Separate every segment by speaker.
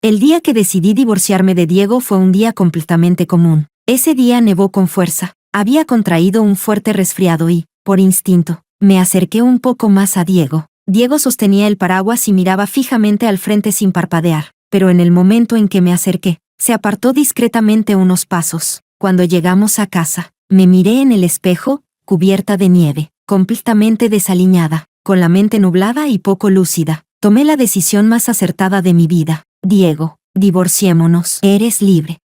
Speaker 1: El día que decidí divorciarme de Diego fue un día completamente común. Ese día nevó con fuerza. Había contraído un fuerte resfriado y, por instinto, me acerqué un poco más a Diego. Diego sostenía el paraguas y miraba fijamente al frente sin parpadear, pero en el momento en que me acerqué, se apartó discretamente unos pasos. Cuando llegamos a casa, me miré en el espejo, cubierta de nieve, completamente desaliñada, con la mente nublada y poco lúcida. Tomé la decisión más acertada de mi vida. Diego, divorciémonos. Eres libre.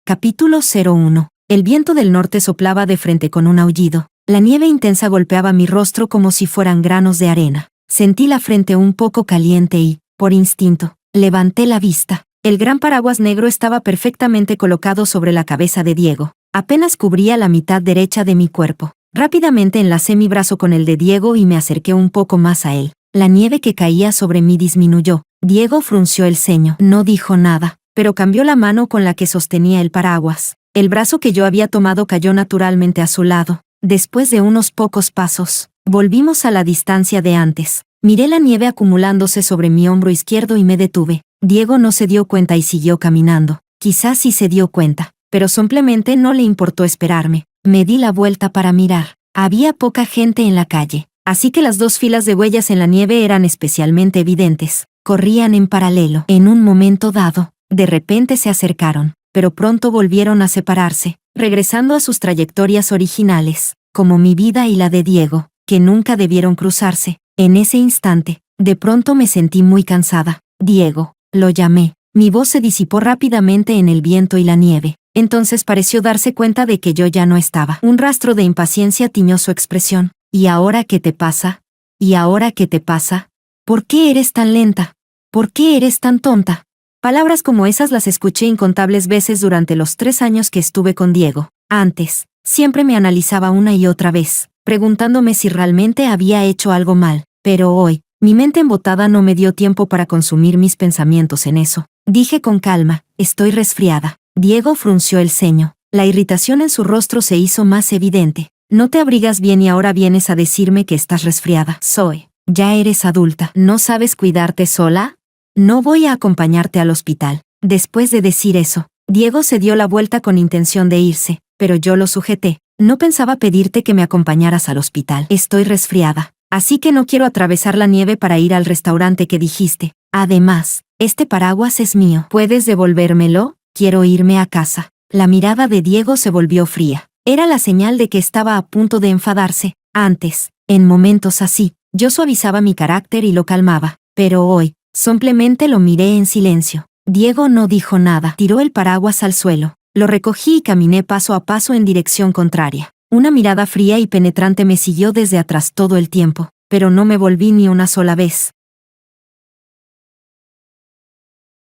Speaker 1: Capítulo 01. El viento del norte soplaba de frente con un aullido. La nieve intensa golpeaba mi rostro como si fueran granos de arena. Sentí la frente un poco caliente y, por instinto, levanté la vista. El gran paraguas negro estaba perfectamente colocado sobre la cabeza de Diego. Apenas cubría la mitad derecha de mi cuerpo. Rápidamente enlacé mi brazo con el de Diego y me acerqué un poco más a él. La nieve que caía sobre mí disminuyó. Diego frunció el ceño. No dijo nada, pero cambió la mano con la que sostenía el paraguas. El brazo que yo había tomado cayó naturalmente a su lado. Después de unos pocos pasos, volvimos a la distancia de antes. Miré la nieve acumulándose sobre mi hombro izquierdo y me detuve. Diego no se dio cuenta y siguió caminando. Quizás sí se dio cuenta, pero simplemente no le importó esperarme. Me di la vuelta para mirar. Había poca gente en la calle, así que las dos filas de huellas en la nieve eran especialmente evidentes. Corrían en paralelo. En un momento dado, de repente se acercaron, pero pronto volvieron a separarse, regresando a sus trayectorias originales, como mi vida y la de Diego, que nunca debieron cruzarse. En ese instante, de pronto me sentí muy cansada. Diego, lo llamé. Mi voz se disipó rápidamente en el viento y la nieve. Entonces pareció darse cuenta de que yo ya no estaba. Un rastro de impaciencia tiñó su expresión. ¿Y ahora qué te pasa? ¿Y ahora qué te pasa? ¿Por qué eres tan lenta? ¿Por qué eres tan tonta? Palabras como esas las escuché incontables veces durante los 3 años que estuve con Diego. Antes, siempre me analizaba una y otra vez, preguntándome si realmente había hecho algo mal. Pero hoy, mi mente embotada no me dio tiempo para consumir mis pensamientos en eso. Dije con calma, estoy resfriada. Diego frunció el ceño. La irritación en su rostro se hizo más evidente. No te abrigas bien y ahora vienes a decirme que estás resfriada. Zoe, ya eres adulta. ¿No sabes cuidarte sola? No voy a acompañarte al hospital. Después de decir eso, Diego se dio la vuelta con intención de irse, pero yo lo sujeté. No pensaba pedirte que me acompañaras al hospital. Estoy resfriada, así que no quiero atravesar la nieve para ir al restaurante que dijiste. Además, este paraguas es mío. ¿Puedes devolvérmelo? Quiero irme a casa. La mirada de Diego se volvió fría. Era la señal de que estaba a punto de enfadarse. Antes, en momentos así, yo suavizaba mi carácter y lo calmaba. Pero hoy, simplemente lo miré en silencio. Diego no dijo nada. Tiró el paraguas al suelo. Lo recogí y caminé paso a paso en dirección contraria. Una mirada fría y penetrante me siguió desde atrás todo el tiempo, pero no me volví ni una sola vez.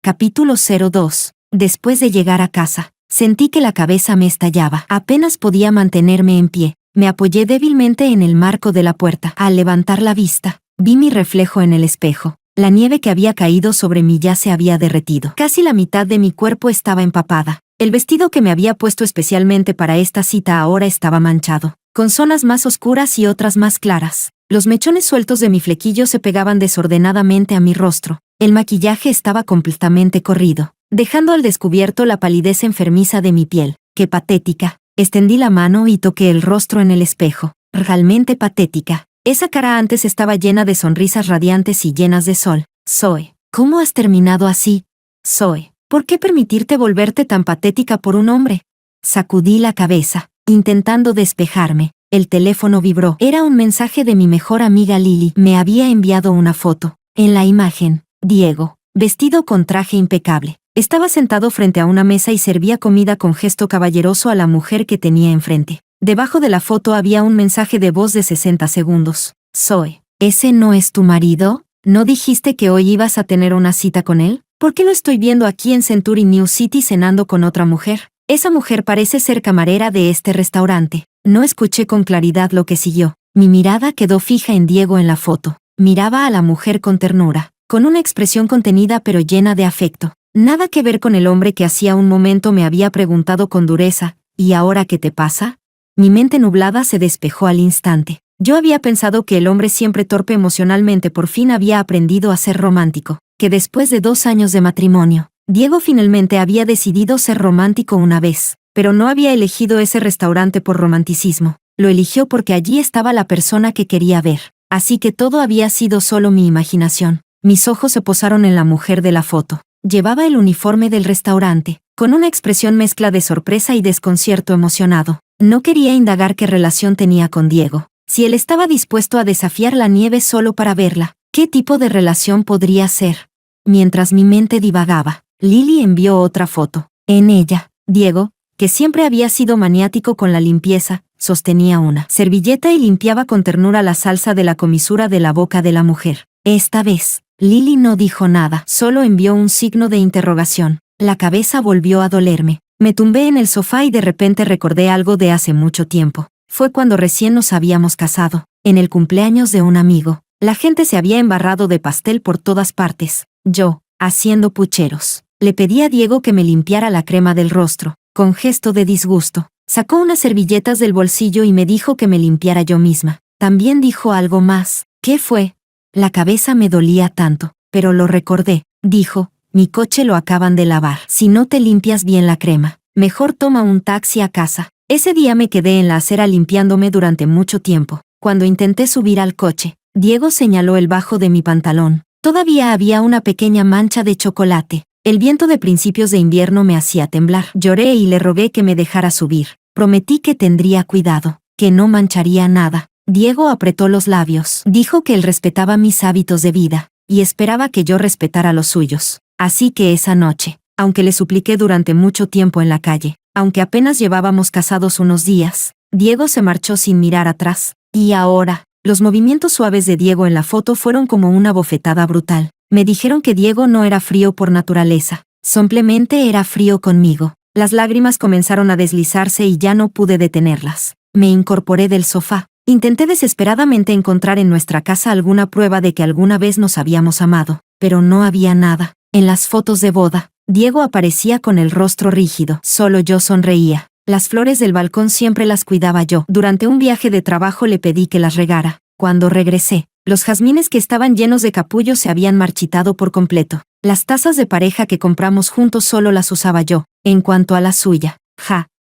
Speaker 1: Capítulo 02. Después de llegar a casa, sentí que la cabeza me estallaba. Apenas podía mantenerme en pie. Me apoyé débilmente en el marco de la puerta. Al levantar la vista, vi mi reflejo en el espejo. La nieve que había caído sobre mí ya se había derretido. Casi la mitad de mi cuerpo estaba empapada. El vestido que me había puesto especialmente para esta cita ahora estaba manchado, con zonas más oscuras y otras más claras. Los mechones sueltos de mi flequillo se pegaban desordenadamente a mi rostro. El maquillaje estaba completamente corrido, dejando al descubierto la palidez enfermiza de mi piel. ¡Qué patética! Extendí la mano y toqué el rostro en el espejo. Realmente patética. Esa cara antes estaba llena de sonrisas radiantes y llenas de sol. Zoe, ¿cómo has terminado así? Zoe, ¿por qué permitirte volverte tan patética por un hombre? Sacudí la cabeza, intentando despejarme. El teléfono vibró. Era un mensaje de mi mejor amiga Lily. Me había enviado una foto. En la imagen, Diego, vestido con traje impecable, estaba sentado frente a una mesa y servía comida con gesto caballeroso a la mujer que tenía enfrente. Debajo de la foto había un mensaje de voz de 60 segundos. Zoe, ¿ese no es tu marido? ¿No dijiste que hoy ibas a tener una cita con él? ¿Por qué lo estoy viendo aquí en Century New City cenando con otra mujer? Esa mujer parece ser camarera de este restaurante. No escuché con claridad lo que siguió. Mi mirada quedó fija en Diego en la foto. Miraba a la mujer con ternura, con una expresión contenida pero llena de afecto. Nada que ver con el hombre que hacía un momento me había preguntado con dureza, ¿y ahora qué te pasa? Mi mente nublada se despejó al instante. Yo había pensado que el hombre siempre torpe emocionalmente por fin había aprendido a ser romántico, que después de 2 años de matrimonio, Diego finalmente había decidido ser romántico una vez, pero no había elegido ese restaurante por romanticismo, lo eligió porque allí estaba la persona que quería ver, así que todo había sido solo mi imaginación. Mis ojos se posaron en la mujer de la foto. Llevaba el uniforme del restaurante, con una expresión mezcla de sorpresa y desconcierto emocionado. No quería indagar qué relación tenía con Diego. Si él estaba dispuesto a desafiar la nieve solo para verla, ¿qué tipo de relación podría ser? Mientras mi mente divagaba, Lily envió otra foto. En ella, Diego, que siempre había sido maniático con la limpieza, sostenía una servilleta y limpiaba con ternura la salsa de la comisura de la boca de la mujer. Esta vez, Lily no dijo nada, solo envió un signo de interrogación. La cabeza volvió a dolerme. Me tumbé en el sofá y de repente recordé algo de hace mucho tiempo. Fue cuando recién nos habíamos casado, en el cumpleaños de un amigo. La gente se había embarrado de pastel por todas partes. Yo, haciendo pucheros, le pedí a Diego que me limpiara la crema del rostro. Con gesto de disgusto, sacó unas servilletas del bolsillo y me dijo que me limpiara yo misma. También dijo algo más. ¿Qué fue? La cabeza me dolía tanto, pero lo recordé. Dijo, mi coche lo acaban de lavar. Si no te limpias bien la crema, mejor toma un taxi a casa. Ese día me quedé en la acera limpiándome durante mucho tiempo. Cuando intenté subir al coche, Diego señaló el bajo de mi pantalón. Todavía había una pequeña mancha de chocolate. El viento de principios de invierno me hacía temblar. Lloré y le rogué que me dejara subir. Prometí que tendría cuidado, que no mancharía nada. Diego apretó los labios. Dijo que él respetaba mis hábitos de vida, y esperaba que yo respetara los suyos. Así que esa noche, aunque le supliqué durante mucho tiempo en la calle, aunque apenas llevábamos casados unos días, Diego se marchó sin mirar atrás. Y ahora, los movimientos suaves de Diego en la foto fueron como una bofetada brutal. Me dijeron que Diego no era frío por naturaleza, simplemente era frío conmigo. Las lágrimas comenzaron a deslizarse y ya no pude detenerlas. Me incorporé del sofá. Intenté desesperadamente encontrar en nuestra casa alguna prueba de que alguna vez nos habíamos amado, pero no había nada. En las fotos de boda, Diego aparecía con el rostro rígido. Solo yo sonreía. Las flores del balcón siempre las cuidaba yo. Durante un viaje de trabajo le pedí que las regara. Cuando regresé, los jazmines que estaban llenos de capullo se habían marchitado por completo. Las tazas de pareja que compramos juntos solo las usaba yo. En cuanto a la suya,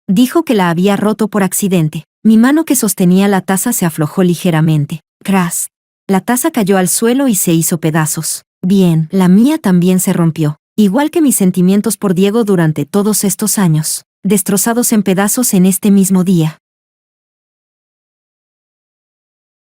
Speaker 1: dijo que la había roto por accidente. Mi mano que sostenía la taza se aflojó ligeramente. Crash. La taza cayó al suelo y se hizo pedazos. Bien, la mía también se rompió. Igual que mis sentimientos por Diego durante todos estos años, destrozados en pedazos en este mismo día.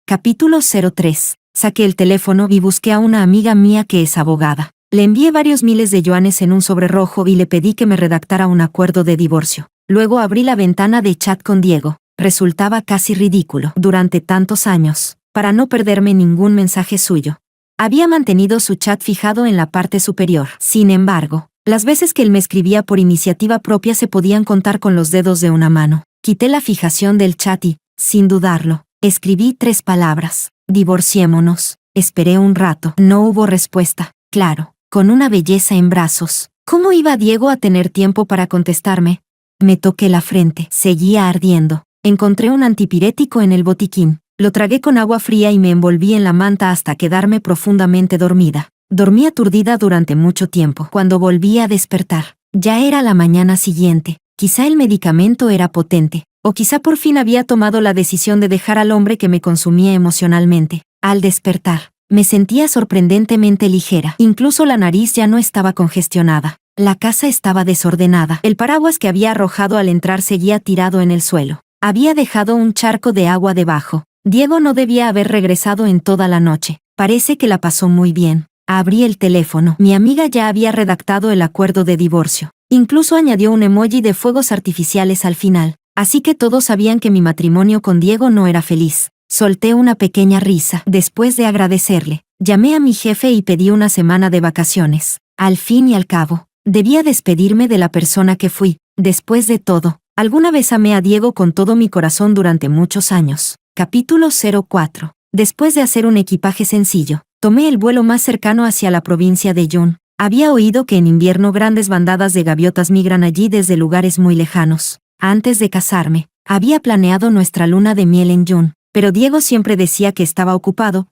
Speaker 1: Capítulo 03. Saqué el teléfono y busqué a una amiga mía que es abogada. Le envié varios miles de yuanes en un sobre rojo y le pedí que me redactara un acuerdo de divorcio. Luego abrí la ventana de chat con Diego. Resultaba casi ridículo, durante tantos años, para no perderme ningún mensaje suyo. Había mantenido su chat fijado en la parte superior. Sin embargo, las veces que él me escribía por iniciativa propia se podían contar con los dedos de una mano. Quité la fijación del chat y, sin dudarlo, escribí 3 palabras. Divorciémonos. Esperé un rato. No hubo respuesta. Claro, con una belleza en brazos. ¿Cómo iba Diego a tener tiempo para contestarme? Me toqué la frente. Seguía ardiendo. Encontré un antipirético en el botiquín. Lo tragué con agua fría y me envolví en la manta hasta quedarme profundamente dormida. Dormí aturdida durante mucho tiempo. Cuando volví a despertar, ya era la mañana siguiente. Quizá el medicamento era potente, o quizá por fin había tomado la decisión de dejar al hombre que me consumía emocionalmente. Al despertar, me sentía sorprendentemente ligera. Incluso la nariz ya no estaba congestionada. La casa estaba desordenada. El paraguas que había arrojado al entrar seguía tirado en el suelo. Había dejado un charco de agua debajo. Diego no debía haber regresado en toda la noche. Parece que la pasó muy bien. Abrí el teléfono. Mi amiga ya había redactado el acuerdo de divorcio. Incluso añadió un emoji de fuegos artificiales al final. Así que todos sabían que mi matrimonio con Diego no era feliz. Solté una pequeña risa. Después de agradecerle, llamé a mi jefe y pedí una semana de vacaciones. Al fin y al cabo, debía despedirme de la persona que fui. Después de todo, alguna vez amé a Diego con todo mi corazón durante muchos años. Capítulo 04. Después de hacer un equipaje sencillo, tomé el vuelo más cercano hacia la provincia de Yun. Había oído que en invierno grandes bandadas de gaviotas migran allí desde lugares muy lejanos. Antes de casarme, había planeado nuestra luna de miel en Yun. Pero Diego siempre decía que estaba ocupado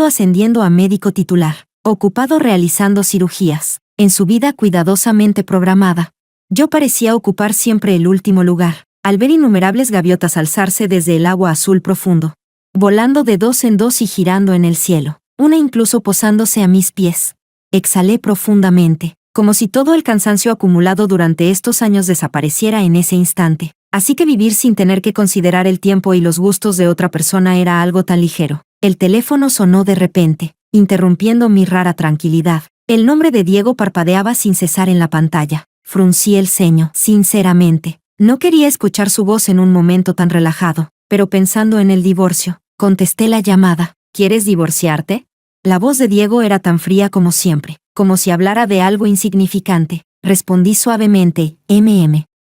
Speaker 1: ascendiendo a médico titular, ocupado realizando cirugías, en su vida cuidadosamente programada. Yo parecía ocupar siempre el último lugar, al ver innumerables gaviotas alzarse desde el agua azul profundo, volando de dos en dos y girando en el cielo, una incluso posándose a mis pies. Exhalé profundamente, como si todo el cansancio acumulado durante estos años desapareciera en ese instante. Así que vivir sin tener que considerar el tiempo y los gustos de otra persona era algo tan ligero. El teléfono sonó de repente, interrumpiendo mi rara tranquilidad. El nombre de Diego parpadeaba sin cesar en la pantalla. Fruncí el ceño, sinceramente. No quería escuchar su voz en un momento tan relajado, pero pensando en el divorcio, contesté la llamada. ¿Quieres divorciarte? La voz de Diego era tan fría como siempre, como si hablara de algo insignificante. Respondí suavemente,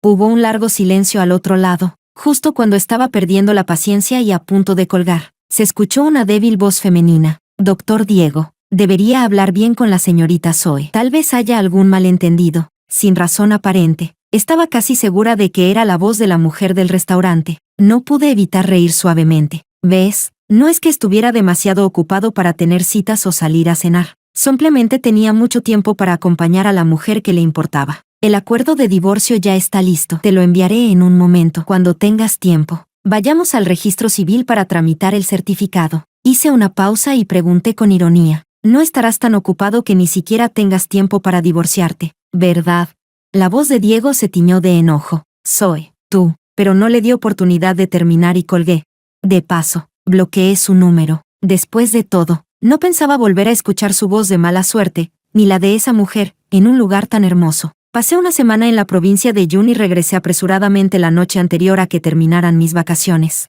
Speaker 1: Hubo un largo silencio al otro lado. Justo cuando estaba perdiendo la paciencia y a punto de colgar, se escuchó una débil voz femenina. Doctor Diego, debería hablar bien con la señorita Zoe. Tal vez haya algún malentendido. Sin razón aparente, estaba casi segura de que era la voz de la mujer del restaurante. No pude evitar reír suavemente. ¿Ves? No es que estuviera demasiado ocupado para tener citas o salir a cenar. Simplemente tenía mucho tiempo para acompañar a la mujer que le importaba. El acuerdo de divorcio ya está listo. Te lo enviaré en un momento, cuando tengas tiempo. Vayamos al registro civil para tramitar el certificado. Hice una pausa y pregunté con ironía. No estarás tan ocupado que ni siquiera tengas tiempo para divorciarte, ¿verdad? La voz de Diego se tiñó de enojo. Zoe, tú. Pero no le di oportunidad de terminar y colgué. De paso, bloqueé su número. Después de todo, no pensaba volver a escuchar su voz de mala suerte, ni la de esa mujer, en un lugar tan hermoso. Pasé una semana en la provincia de Yun y regresé apresuradamente la noche anterior a que terminaran mis vacaciones.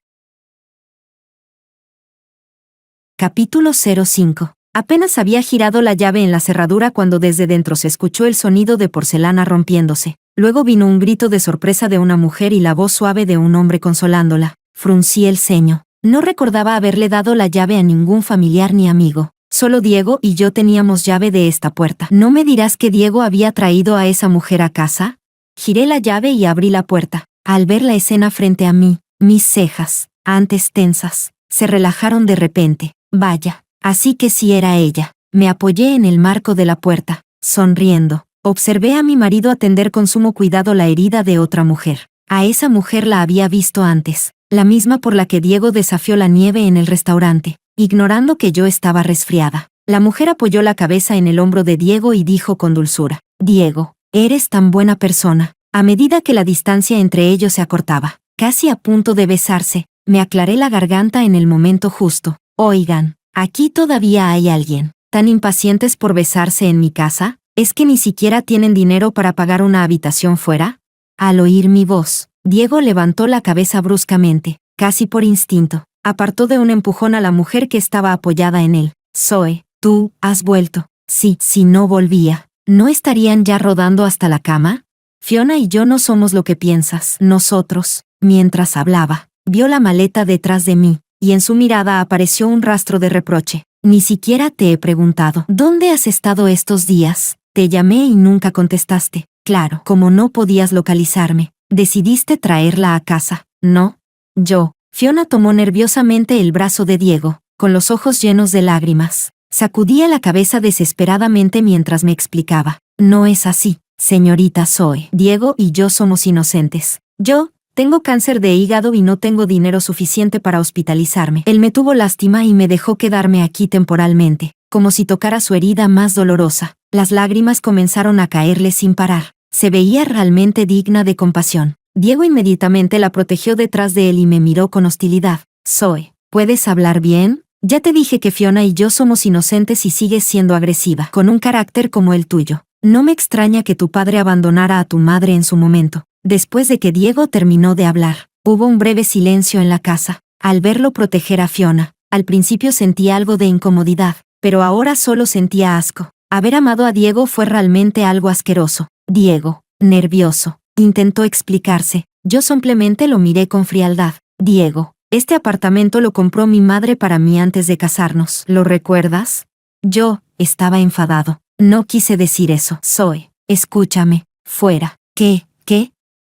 Speaker 1: Capítulo 05. Apenas había girado la llave en la cerradura cuando desde dentro se escuchó el sonido de porcelana rompiéndose. Luego vino un grito de sorpresa de una mujer y la voz suave de un hombre consolándola. Fruncí el ceño. No recordaba haberle dado la llave a ningún familiar ni amigo. Solo Diego y yo teníamos llave de esta puerta. ¿No me dirás que Diego había traído a esa mujer a casa? Giré la llave y abrí la puerta. Al ver la escena frente a mí, mis cejas, antes tensas, se relajaron de repente. Vaya, así que sí era ella. Me apoyé en el marco de la puerta, sonriendo. Observé a mi marido atender con sumo cuidado la herida de otra mujer. A esa mujer la había visto antes, la misma por la que Diego desafió la nieve en el restaurante, ignorando que yo estaba resfriada. La mujer apoyó la cabeza en el hombro de Diego y dijo con dulzura: Diego, eres tan buena persona. A medida que la distancia entre ellos se acortaba, casi a punto de besarse, me aclaré la garganta en el momento justo. Oigan, aquí todavía hay alguien. ¿Tan impacientes por besarse en mi casa? ¿Es que ni siquiera tienen dinero para pagar una habitación fuera? Al oír mi voz, Diego levantó la cabeza bruscamente, casi por instinto. Apartó de un empujón a la mujer que estaba apoyada en él. Zoe, tú, has vuelto. Sí, si no volvía, ¿no estarían ya rodando hasta la cama? Fiona y yo no somos lo que piensas. Nosotros, mientras hablaba, vio la maleta detrás de mí, y en su mirada apareció un rastro de reproche. Ni siquiera te he preguntado, ¿dónde has estado estos días? Te llamé y nunca contestaste. Claro, como no podías localizarme, decidiste traerla a casa, ¿no? Yo. Fiona tomó nerviosamente el brazo de Diego, con los ojos llenos de lágrimas. Sacudía la cabeza desesperadamente mientras me explicaba. No es así, señorita Zoe. Diego y yo somos inocentes. Yo tengo cáncer de hígado y no tengo dinero suficiente para hospitalizarme. Él me tuvo lástima y me dejó quedarme aquí temporalmente, como si tocara su herida más dolorosa. Las lágrimas comenzaron a caerle sin parar. Se veía realmente digna de compasión. Diego inmediatamente la protegió detrás de él y me miró con hostilidad. Zoe, ¿puedes hablar bien? Ya te dije que Fiona y yo somos inocentes y sigues siendo agresiva, con un carácter como el tuyo. No me extraña que tu padre abandonara a tu madre en su momento. Después de que Diego terminó de hablar, hubo un breve silencio en la casa. Al verlo proteger a Fiona, al principio sentí algo de incomodidad, pero ahora solo sentía asco. Haber amado a Diego fue realmente algo asqueroso. Diego, nervioso, intentó explicarse. Yo simplemente lo miré con frialdad. Diego, este apartamento lo compró mi madre para mí antes de casarnos. ¿Lo recuerdas? Yo estaba enfadado. No quise decir eso. Zoe, escúchame. Fuera. ¿Qué?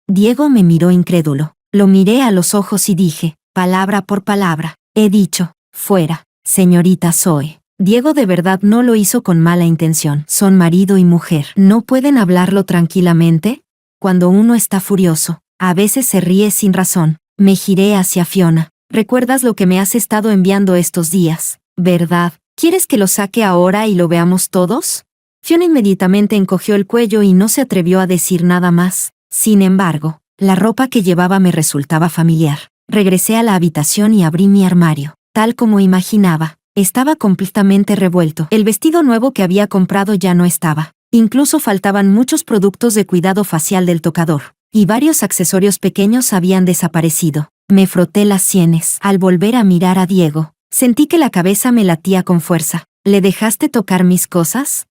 Speaker 1: Diego me miró incrédulo. Lo miré a los ojos y dije, palabra por palabra, He dicho, fuera, señorita Zoe. Diego de verdad no lo hizo con mala intención. Son marido y mujer. ¿No pueden hablarlo tranquilamente? Cuando uno está furioso, a veces se ríe sin razón. Me giré hacia Fiona. ¿Recuerdas lo que me has estado enviando estos días, verdad? ¿Quieres que lo saque ahora y lo veamos todos? Fiona inmediatamente encogió el cuello y no se atrevió a decir nada más. Sin embargo, la ropa que llevaba me resultaba familiar. Regresé a la habitación y abrí mi armario. Tal como imaginaba, estaba completamente revuelto. El vestido nuevo que había comprado ya no estaba. Incluso faltaban muchos productos de cuidado facial del tocador, y varios accesorios pequeños habían desaparecido. Me froté las sienes. Al volver a mirar a Diego, sentí que la cabeza me latía con fuerza. ¿Le dejaste tocar mis cosas?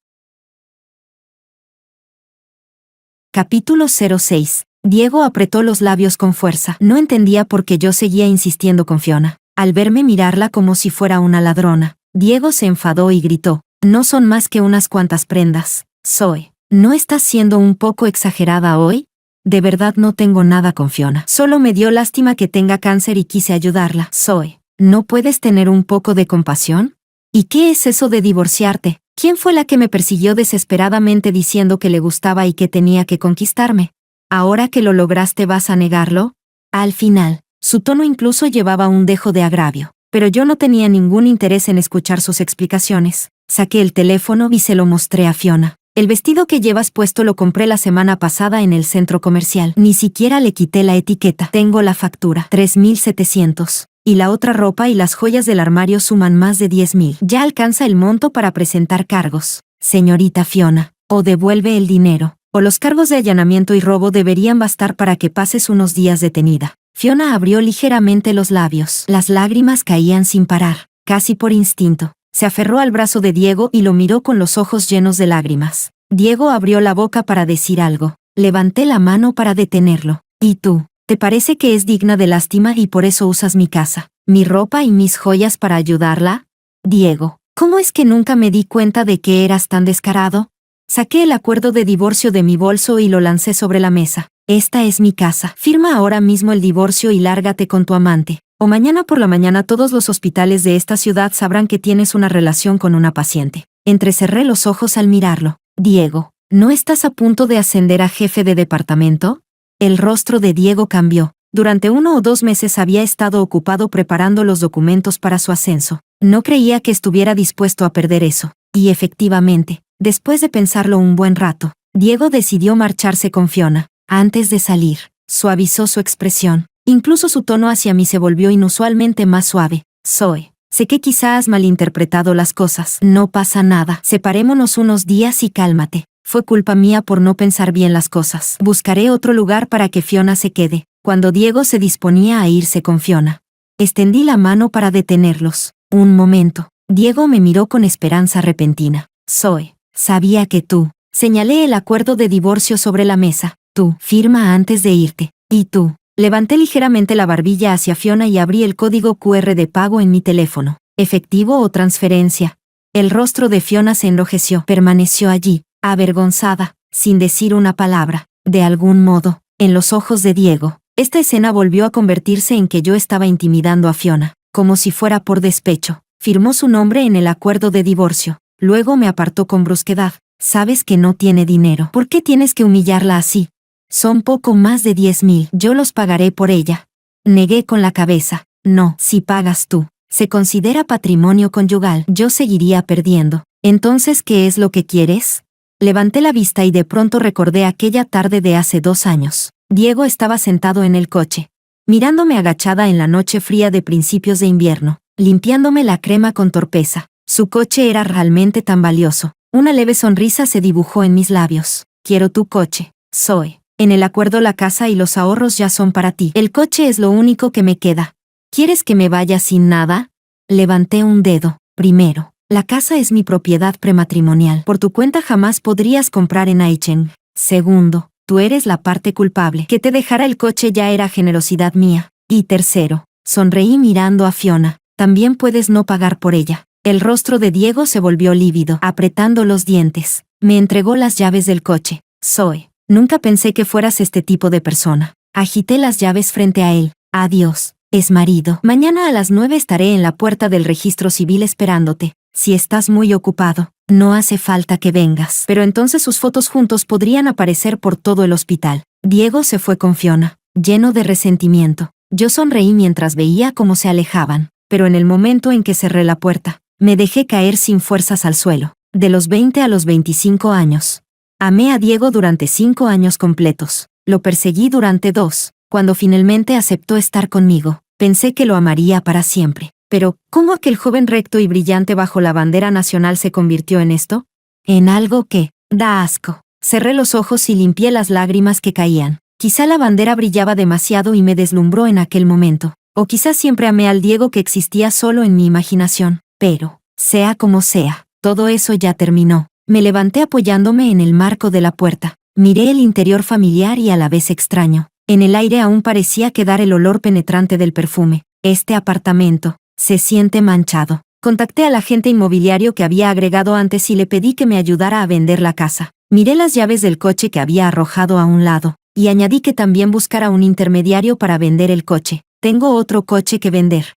Speaker 1: Capítulo 06. Diego apretó los labios con fuerza. No entendía por qué yo seguía insistiendo con Fiona. Al verme mirarla como si fuera una ladrona, Diego se enfadó y gritó, no son más que unas cuantas prendas. Zoe, ¿no estás siendo un poco exagerada hoy? De verdad no tengo nada con Fiona. Solo me dio lástima que tenga cáncer y quise ayudarla. Zoe, ¿no puedes tener un poco de compasión? ¿Y qué es eso de divorciarte? ¿Quién fue la que me persiguió desesperadamente diciendo que le gustaba y que tenía que conquistarme? ¿Ahora que lo lograste vas a negarlo? Al final, su tono incluso llevaba un dejo de agravio, pero yo no tenía ningún interés en escuchar sus explicaciones. Saqué el teléfono y se lo mostré a Fiona. El vestido que llevas puesto lo compré la semana pasada en el centro comercial. Ni siquiera le quité la etiqueta. Tengo la factura. 3.700. Y la otra ropa y las joyas del armario suman más de 10.000. Ya alcanza el monto para presentar cargos. Señorita Fiona, o devuelve el dinero, o los cargos de allanamiento y robo deberían bastar para que pases unos días detenida. Fiona abrió ligeramente los labios. Las lágrimas caían sin parar, casi por instinto. Se aferró al brazo de Diego y lo miró con los ojos llenos de lágrimas. Diego abrió la boca para decir algo. Levanté la mano para detenerlo. ¿Y tú? ¿Te parece que es digna de lástima y por eso usas mi casa, mi ropa y mis joyas para ayudarla? Diego, ¿cómo es que nunca me di cuenta de que eras tan descarado? Saqué el acuerdo de divorcio de mi bolso y lo lancé sobre la mesa. Esta es mi casa. Firma ahora mismo el divorcio y lárgate con tu amante. O mañana por la mañana todos los hospitales de esta ciudad sabrán que tienes una relación con una paciente. Entrecerré los ojos al mirarlo. Diego, ¿no estás a punto de ascender a jefe de departamento? El rostro de Diego cambió. Durante 1 o 2 meses había estado ocupado preparando los documentos para su ascenso. No creía que estuviera dispuesto a perder eso. Y efectivamente, después de pensarlo un buen rato, Diego decidió marcharse con Fiona. Antes de salir, suavizó su expresión. Incluso su tono hacia mí se volvió inusualmente más suave. Zoe, sé que quizá has malinterpretado las cosas. No pasa nada. Separémonos unos días y cálmate. Fue culpa mía por no pensar bien las cosas. Buscaré otro lugar para que Fiona se quede. Cuando Diego se disponía a irse con Fiona, extendí la mano para detenerlos. Un momento. Diego me miró con esperanza repentina. Zoe, sabía que tú. Señalé el acuerdo de divorcio sobre la mesa. Tú, firma antes de irte. Y tú. Levanté ligeramente la barbilla hacia Fiona y abrí el código QR de pago en mi teléfono. ¿Efectivo o transferencia? El rostro de Fiona se enrojeció. Permaneció allí, avergonzada, sin decir una palabra. De algún modo, en los ojos de Diego, esta escena volvió a convertirse en que yo estaba intimidando a Fiona, como si fuera por despecho. Firmó su nombre en el acuerdo de divorcio. Luego me apartó con brusquedad. Sabes que no tiene dinero. ¿Por qué tienes que humillarla así? Son poco más de 10.000. Yo los pagaré por ella. Negué con la cabeza. No, si pagas tú. Se considera patrimonio conyugal. Yo seguiría perdiendo. Entonces, ¿qué es lo que quieres? Levanté la vista y de pronto recordé aquella tarde de hace 2 años. Diego estaba sentado en el coche, mirándome agachada en la noche fría de principios de invierno, limpiándome la crema con torpeza. Su coche era realmente tan valioso. Una leve sonrisa se dibujó en mis labios. Quiero tu coche, Zoe. En el acuerdo la casa y los ahorros ya son para ti. El coche es lo único que me queda. ¿Quieres que me vaya sin nada? Levanté un dedo. Primero, la casa es mi propiedad prematrimonial. Por tu cuenta jamás podrías comprar en Aichen. Segundo, tú eres la parte culpable. Que te dejara el coche ya era generosidad mía. Y tercero, sonreí mirando a Fiona. También puedes no pagar por ella. El rostro de Diego se volvió lívido, apretando los dientes. Me entregó las llaves del coche. Zoe, nunca pensé que fueras este tipo de persona. Agité las llaves frente a él. Adiós. Es marido. Mañana a las 9 estaré en la puerta del registro civil esperándote. Si estás muy ocupado, no hace falta que vengas. Pero entonces sus fotos juntos podrían aparecer por todo el hospital. Diego se fue con Fiona, lleno de resentimiento. Yo sonreí mientras veía cómo se alejaban, pero en el momento en que cerré la puerta, me dejé caer sin fuerzas al suelo. De los 20 a los 25 años. Amé a Diego durante 5 años completos. Lo perseguí durante 2. Cuando finalmente aceptó estar conmigo, pensé que lo amaría para siempre. Pero, ¿cómo aquel joven recto y brillante bajo la bandera nacional se convirtió en esto? En algo que da asco. Cerré los ojos y limpié las lágrimas que caían. Quizá la bandera brillaba demasiado y me deslumbró en aquel momento. O quizá siempre amé al Diego que existía solo en mi imaginación. Pero, sea como sea, todo eso ya terminó. Me levanté apoyándome en el marco de la puerta. Miré el interior familiar y a la vez extraño. En el aire aún parecía quedar el olor penetrante del perfume. Este apartamento se siente manchado. Contacté al agente inmobiliario que había agregado antes y le pedí que me ayudara a vender la casa. Miré las llaves del coche que había arrojado a un lado, y añadí que también buscara un intermediario para vender el coche. Tengo otro coche que vender.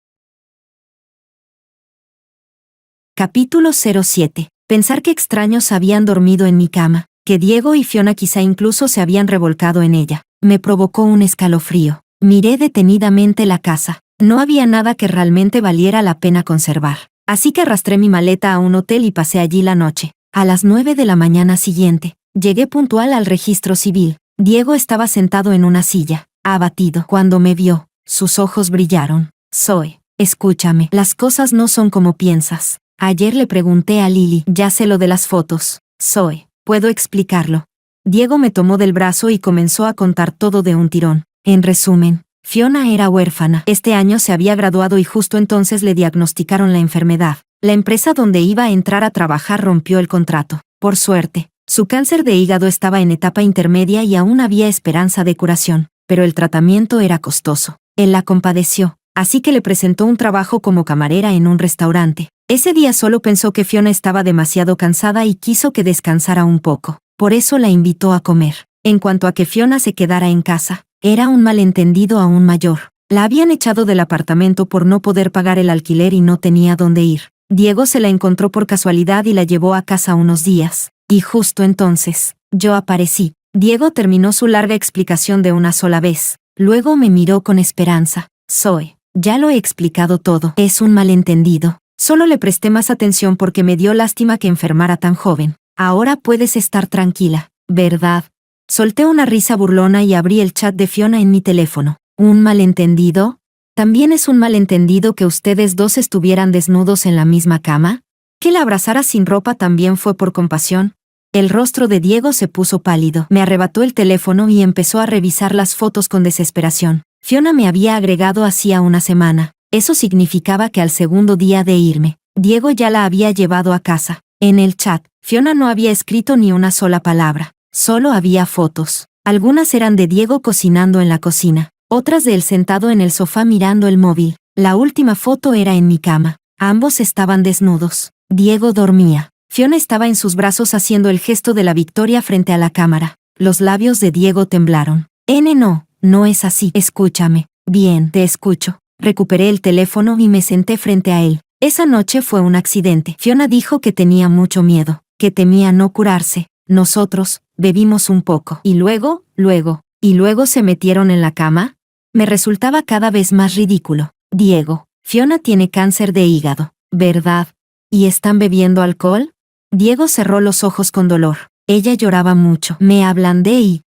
Speaker 1: Capítulo 07. Pensar que extraños habían dormido en mi cama, que Diego y Fiona quizá incluso se habían revolcado en ella, me provocó un escalofrío. Miré detenidamente la casa. No había nada que realmente valiera la pena conservar. Así que arrastré mi maleta a un hotel y pasé allí la noche. A las 9 de la mañana siguiente, llegué puntual al registro civil. Diego estaba sentado en una silla, abatido. Cuando me vio, sus ojos brillaron. Zoe, escúchame, las cosas no son como piensas. Ayer le pregunté a Lily, ya sé lo de las fotos. Zoe, ¿puedo explicarlo? Diego me tomó del brazo y comenzó a contar todo de un tirón. En resumen, Fiona era huérfana. Este año se había graduado y justo entonces le diagnosticaron la enfermedad. La empresa donde iba a entrar a trabajar rompió el contrato. Por suerte, su cáncer de hígado estaba en etapa intermedia y aún había esperanza de curación, pero el tratamiento era costoso. Él la compadeció, así que le presentó un trabajo como camarera en un restaurante. Ese día solo pensó que Fiona estaba demasiado cansada y quiso que descansara un poco. Por eso la invitó a comer. En cuanto a que Fiona se quedara en casa, era un malentendido aún mayor. La habían echado del apartamento por no poder pagar el alquiler y no tenía dónde ir. Diego se la encontró por casualidad y la llevó a casa unos días. Y justo entonces, yo aparecí. Diego terminó su larga explicación de una sola vez. Luego me miró con esperanza. Zoe, ya lo he explicado todo. Es un malentendido. Solo le presté más atención porque me dio lástima que enfermara tan joven. Ahora puedes estar tranquila, ¿verdad? Solté una risa burlona y abrí el chat de Fiona en mi teléfono. ¿Un malentendido? ¿También es un malentendido que ustedes dos estuvieran desnudos en la misma cama? ¿Que la abrazara sin ropa también fue por compasión? El rostro de Diego se puso pálido. Me arrebató el teléfono y empezó a revisar las fotos con desesperación. Fiona me había agregado hacía una semana. Eso significaba que al segundo día de irme, Diego ya la había llevado a casa. En el chat, Fiona no había escrito ni una sola palabra. Solo había fotos. Algunas eran de Diego cocinando en la cocina, otras de él sentado en el sofá mirando el móvil. La última foto era en mi cama. Ambos estaban desnudos. Diego dormía. Fiona estaba en sus brazos haciendo el gesto de la victoria frente a la cámara. Los labios de Diego temblaron. No es así. Escúchame. Bien, te escucho. Recuperé el teléfono y me senté frente a él. Esa noche fue un accidente. Fiona dijo que tenía mucho miedo, que temía no curarse. Nosotros bebimos un poco. Y luego se metieron en la cama. Me resultaba cada vez más ridículo. Diego, Fiona tiene cáncer de hígado, ¿verdad? ¿Y están bebiendo alcohol? Diego cerró los ojos con dolor. Ella lloraba mucho. Me ablandé y,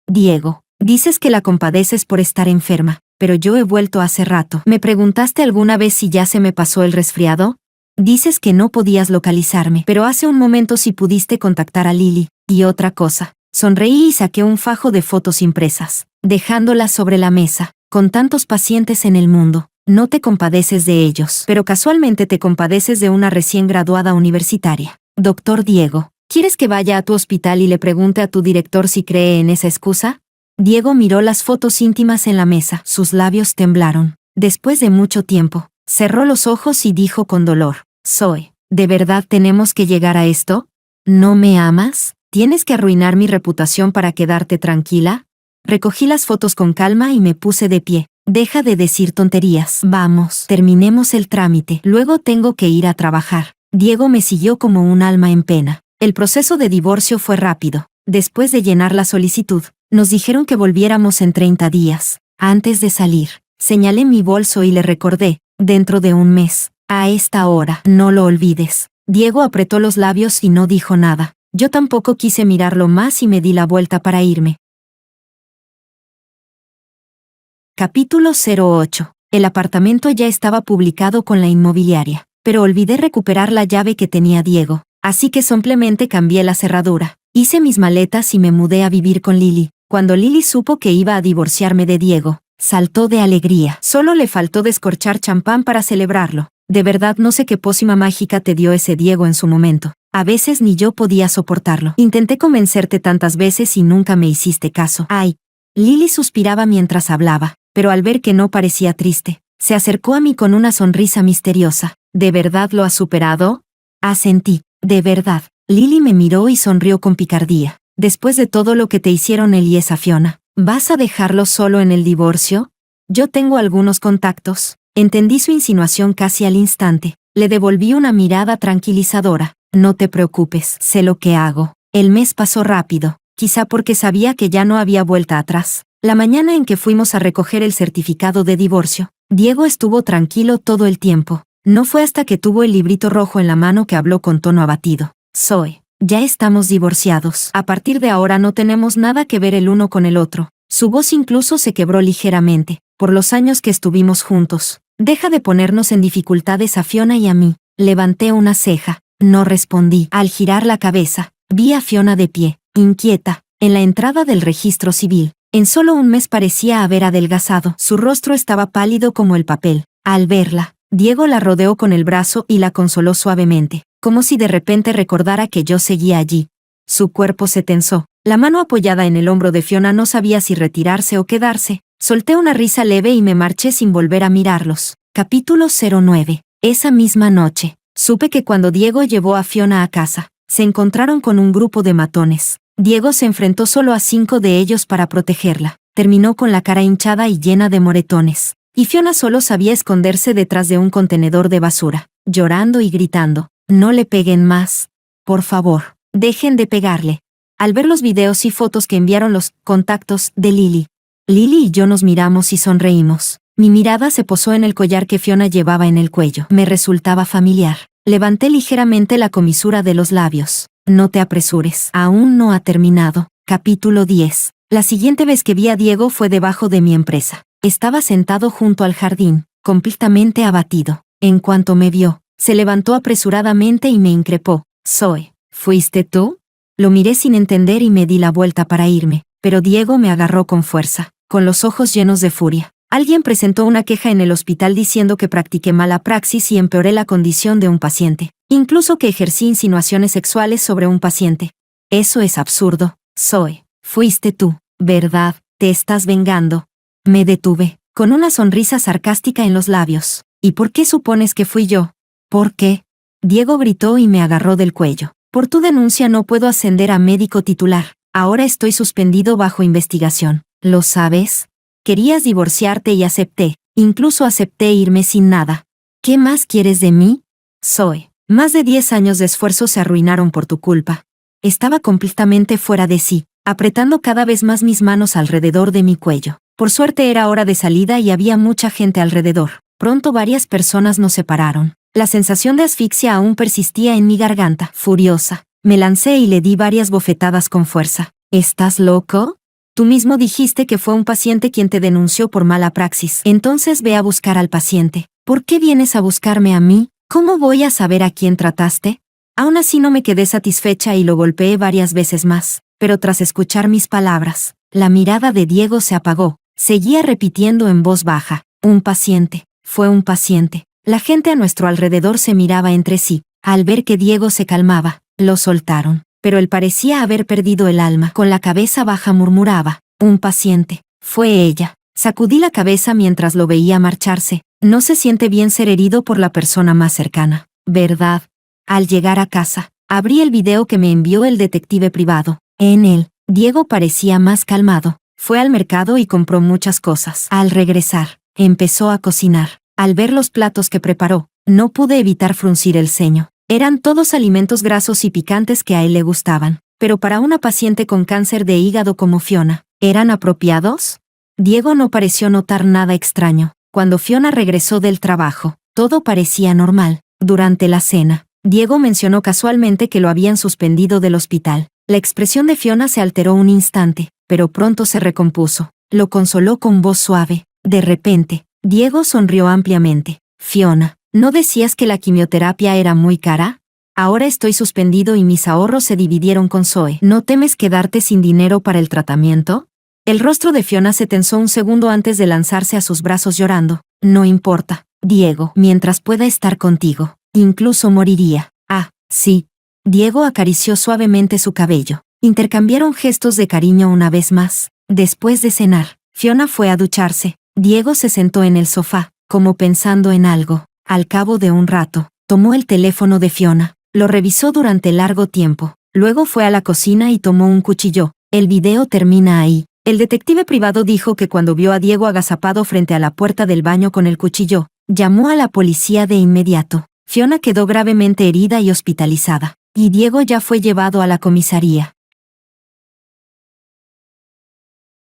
Speaker 1: Diego, dices que la compadeces por estar enferma, pero yo he vuelto hace rato. ¿Me preguntaste alguna vez si ya se me pasó el resfriado? Dices que no podías localizarme, pero hace un momento sí pudiste contactar a Lily. Y otra cosa. Sonreí y saqué un fajo de fotos impresas, dejándolas sobre la mesa. Con tantos pacientes en el mundo, no te compadeces de ellos, pero casualmente te compadeces de una recién graduada universitaria. Doctor Diego, ¿quieres que vaya a tu hospital y le pregunte a tu director si cree en esa excusa? Diego miró las fotos íntimas en la mesa. Sus labios temblaron. Después de mucho tiempo, cerró los ojos y dijo con dolor: Zoe, ¿de verdad tenemos que llegar a esto? ¿No me amas? ¿Tienes que arruinar mi reputación para quedarte tranquila? Recogí las fotos con calma y me puse de pie. Deja de decir tonterías. Vamos, terminemos el trámite. Luego tengo que ir a trabajar. Diego me siguió como un alma en pena. El proceso de divorcio fue rápido. Después de llenar la solicitud, nos dijeron que volviéramos en 30 días. Antes de salir, señalé mi bolso y le recordé, dentro de un mes, a esta hora, no lo olvides. Diego apretó los labios y no dijo nada. Yo tampoco quise mirarlo más y me di la vuelta para irme. Capítulo 08. El apartamento ya estaba publicado con la inmobiliaria, pero olvidé recuperar la llave que tenía Diego, así que simplemente cambié la cerradura. Hice mis maletas y me mudé a vivir con Lily. Cuando Lily supo que iba a divorciarme de Diego, saltó de alegría. Solo le faltó descorchar champán para celebrarlo. De verdad no sé qué pócima mágica te dio ese Diego en su momento. A veces ni yo podía soportarlo. Intenté convencerte tantas veces y nunca me hiciste caso. Ay. Lily suspiraba mientras hablaba, pero al ver que no parecía triste, se acercó a mí con una sonrisa misteriosa. ¿De verdad lo has superado? Asentí. De verdad. Lily me miró y sonrió con picardía. Después de todo lo que te hicieron él y esa Fiona, ¿vas a dejarlo solo en el divorcio? Yo tengo algunos contactos. Entendí su insinuación casi al instante. Le devolví una mirada tranquilizadora. No te preocupes, sé lo que hago. El mes pasó rápido, quizá porque sabía que ya no había vuelta atrás. La mañana en que fuimos a recoger el certificado de divorcio, Diego estuvo tranquilo todo el tiempo. No fue hasta que tuvo el librito rojo en la mano que habló con tono abatido. Zoe, ya estamos divorciados. A partir de ahora no tenemos nada que ver el uno con el otro. Su voz incluso se quebró ligeramente, por los años que estuvimos juntos. Deja de ponernos en dificultades a Fiona y a mí. Levanté una ceja. No respondí. Al girar la cabeza, vi a Fiona de pie, inquieta, en la entrada del registro civil. En solo un mes parecía haber adelgazado. Su rostro estaba pálido como el papel. Al verla, Diego la rodeó con el brazo y la consoló suavemente, como si de repente recordara que yo seguía allí. Su cuerpo se tensó. La mano apoyada en el hombro de Fiona no sabía si retirarse o quedarse. Solté una risa leve y me marché sin volver a mirarlos. Capítulo 09. Esa misma noche, supe que cuando Diego llevó a Fiona a casa, se encontraron con un grupo de matones. Diego se enfrentó solo a 5 de ellos para protegerla. Terminó con la cara hinchada y llena de moretones. Y Fiona solo sabía esconderse detrás de un contenedor de basura, llorando y gritando. No le peguen más. Por favor, dejen de pegarle. Al ver los videos y fotos que enviaron los contactos de Lily y yo nos miramos y sonreímos. Mi mirada se posó en el collar que Fiona llevaba en el cuello. Me resultaba familiar. Levanté ligeramente la comisura de los labios. No te apresures. Aún no ha terminado. Capítulo 10. La siguiente vez que vi a Diego fue debajo de mi empresa. Estaba sentado junto al jardín, completamente abatido. En cuanto me vio, se levantó apresuradamente y me increpó. Zoe, ¿fuiste tú? Lo miré sin entender y me di la vuelta para irme, pero Diego me agarró con fuerza, con los ojos llenos de furia. Alguien presentó una queja en el hospital diciendo que practiqué mala praxis y empeoré la condición de un paciente, incluso que ejercí insinuaciones sexuales sobre un paciente. Eso es absurdo. Zoe, fuiste tú, ¿verdad? Te estás vengando. Me detuve, con una sonrisa sarcástica en los labios. ¿Y por qué supones que fui yo? ¿Por qué? Diego gritó y me agarró del cuello. Por tu denuncia no puedo ascender a médico titular. Ahora estoy suspendido bajo investigación. ¿Lo sabes? Querías divorciarte y acepté. Incluso acepté irme sin nada. ¿Qué más quieres de mí? Zoe, más de 10 años de esfuerzo se arruinaron por tu culpa. Estaba completamente fuera de sí, apretando cada vez más mis manos alrededor de mi cuello. Por suerte era hora de salida y había mucha gente alrededor. Pronto varias personas nos separaron. La sensación de asfixia aún persistía en mi garganta. Furiosa, me lancé y le di varias bofetadas con fuerza. ¿Estás loco? Tú mismo dijiste que fue un paciente quien te denunció por mala praxis. Entonces ve a buscar al paciente. ¿Por qué vienes a buscarme a mí? ¿Cómo voy a saber a quién trataste? Aún así no me quedé satisfecha y lo golpeé varias veces más. Pero tras escuchar mis palabras, la mirada de Diego se apagó. Seguía repitiendo en voz baja. Un paciente. Fue un paciente. La gente a nuestro alrededor se miraba entre sí. Al ver que Diego se calmaba, lo soltaron. Pero él parecía haber perdido el alma. Con la cabeza baja murmuraba. Un paciente. Fue ella. Sacudí la cabeza mientras lo veía marcharse. No se siente bien ser herido por la persona más cercana, ¿verdad? Al llegar a casa, abrí el video que me envió el detective privado. En él, Diego parecía más calmado. Fue al mercado y compró muchas cosas. Al regresar, empezó a cocinar. Al ver los platos que preparó, no pude evitar fruncir el ceño. Eran todos alimentos grasos y picantes que a él le gustaban. Pero para una paciente con cáncer de hígado como Fiona, ¿eran apropiados? Diego no pareció notar nada extraño. Cuando Fiona regresó del trabajo, todo parecía normal. Durante la cena, Diego mencionó casualmente que lo habían suspendido del hospital. La expresión de Fiona se alteró un instante, pero pronto se recompuso. Lo consoló con voz suave. De repente, Diego sonrió ampliamente. Fiona, ¿no decías que la quimioterapia era muy cara? Ahora estoy suspendido y mis ahorros se dividieron con Zoe. ¿No temes quedarte sin dinero para el tratamiento? El rostro de Fiona se tensó un segundo antes de lanzarse a sus brazos llorando. No importa, Diego, mientras pueda estar contigo. Incluso moriría. Ah, sí. Diego acarició suavemente su cabello. Intercambiaron gestos de cariño una vez más. Después de cenar, Fiona fue a ducharse. Diego se sentó en el sofá, como pensando en algo. Al cabo de un rato, tomó el teléfono de Fiona. Lo revisó durante largo tiempo. Luego fue a la cocina y tomó un cuchillo. El video termina ahí. El detective privado dijo que cuando vio a Diego agazapado frente a la puerta del baño con el cuchillo, llamó a la policía de inmediato. Fiona quedó gravemente herida y hospitalizada, y Diego ya fue llevado a la comisaría.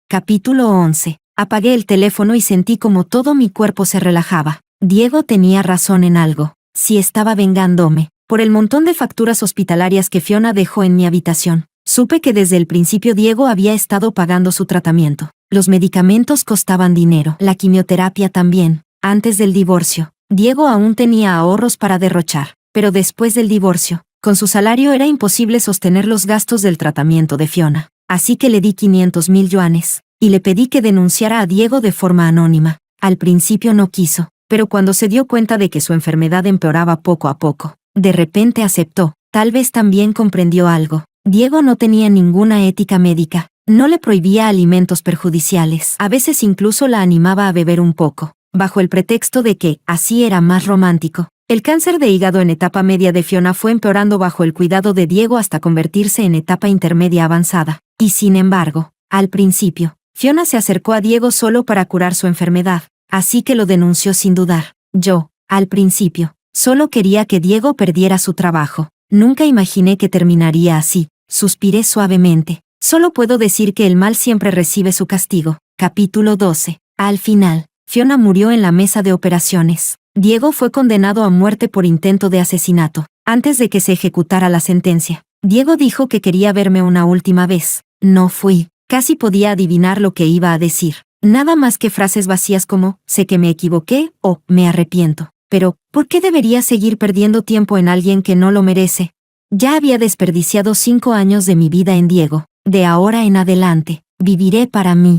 Speaker 1: Capítulo 11. Apagué el teléfono y sentí como todo mi cuerpo se relajaba. Diego tenía razón en algo. Si estaba vengándome por el montón de facturas hospitalarias que Fiona dejó en mi habitación. Supe que desde el principio Diego había estado pagando su tratamiento. Los medicamentos costaban dinero, la quimioterapia también. Antes del divorcio, Diego aún tenía ahorros para derrochar, pero después del divorcio, con su salario era imposible sostener los gastos del tratamiento de Fiona. Así que le di 500,000 yuanes, y le pedí que denunciara a Diego de forma anónima. Al principio no quiso, pero cuando se dio cuenta de que su enfermedad empeoraba poco a poco, de repente aceptó. Tal vez también comprendió algo. Diego no tenía ninguna ética médica, no le prohibía alimentos perjudiciales, a veces incluso la animaba a beber un poco, bajo el pretexto de que así era más romántico. El cáncer de hígado en etapa media de Fiona fue empeorando bajo el cuidado de Diego hasta convertirse en etapa intermedia avanzada, y sin embargo, al principio, Fiona se acercó a Diego solo para curar su enfermedad, así que lo denunció sin dudar. Yo, al principio, solo quería que Diego perdiera su trabajo. Nunca imaginé que terminaría así. Suspiré suavemente. Solo puedo decir que el mal siempre recibe su castigo. Capítulo 12. Al final, Fiona murió en la mesa de operaciones. Diego fue condenado a muerte por intento de asesinato. Antes de que se ejecutara la sentencia, Diego dijo que quería verme una última vez. No fui. Casi podía adivinar lo que iba a decir. Nada más que frases vacías como, sé que me equivoqué, o, me arrepiento. Pero, ¿por qué debería seguir perdiendo tiempo en alguien que no lo merece? Ya había desperdiciado 5 años de mi vida en Diego. De ahora en adelante, viviré para mí.